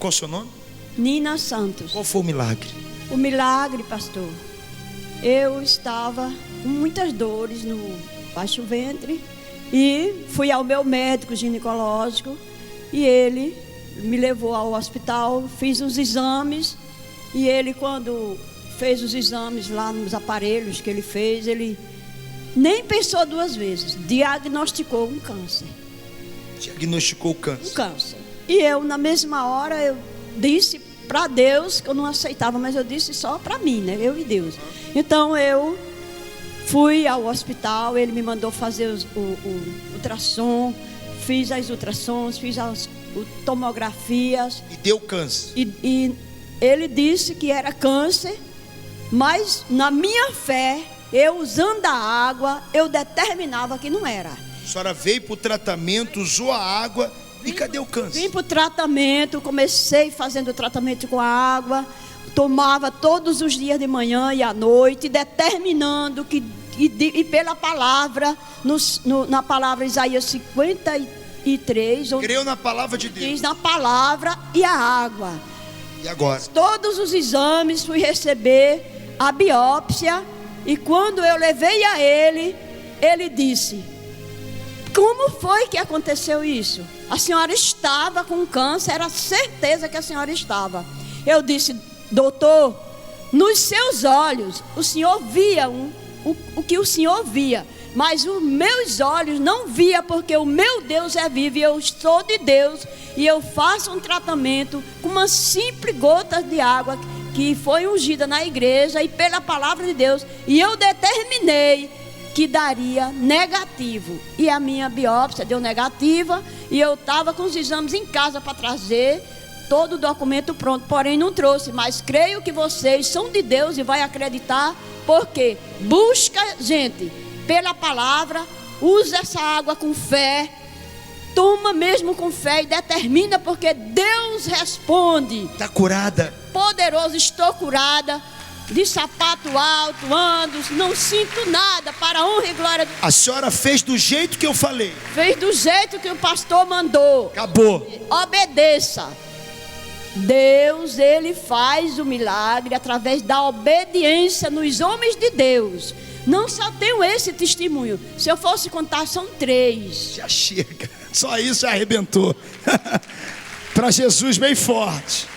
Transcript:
Qual o seu nome? Nina Santos. Qual foi o milagre? O milagre, pastor, eu estava com muitas dores no baixo ventre e fui ao meu médico ginecológico e ele me levou ao hospital, fiz os exames e ele, quando fez os exames lá nos aparelhos que ele fez, ele nem pensou duas vezes, diagnosticou um câncer. Diagnosticou o câncer. Um câncer. E eu, na mesma hora, eu disse para Deus que eu não aceitava, mas eu disse só para mim, né? Eu e Deus. Então eu fui ao hospital, ele me mandou fazer o ultrassom, fiz as ultrassons, fiz as tomografias. E deu câncer. E ele disse que era câncer, mas na minha fé, eu usando a água, eu determinava que não era. A senhora veio para o tratamento, usou a água e cadê o câncer? Vim para o tratamento, comecei fazendo o tratamento com a água, tomava todos os dias de manhã e à noite, determinando que, e pela palavra, na palavra Isaías 53, onde creu na palavra de Deus. diz na palavra e a água. E agora? Todos os exames, fui receber a biópsia, e quando eu levei a ele, ele disse: como foi que aconteceu isso? A senhora estava com câncer, era certeza que a senhora estava. Eu disse: doutor, nos seus olhos, o senhor via o que o senhor via, mas os meus olhos não via, porque o meu Deus é vivo e eu sou de Deus, e eu faço um tratamento com uma simples gota de água que foi ungida na igreja e pela palavra de Deus, e eu determinei que daria negativo, e a minha biópsia deu negativa, e eu estava com os exames em casa para trazer todo o documento pronto, porém não trouxe, mas creio que vocês são de Deus e vai acreditar, porque busca, gente, pela palavra, usa essa água com fé, toma mesmo com fé e determina, porque Deus responde. Está curada? Poderoso, estou curada. De sapato alto, ando, não sinto nada, para a honra e glória. A senhora fez do jeito que eu falei. Fez do jeito que o pastor mandou. Acabou. Obedeça. Deus, ele faz o milagre através da obediência nos homens de Deus. Não só tenho esse testemunho. Se eu fosse contar, são 3. Já chega. Só isso já arrebentou. Para Jesus bem forte.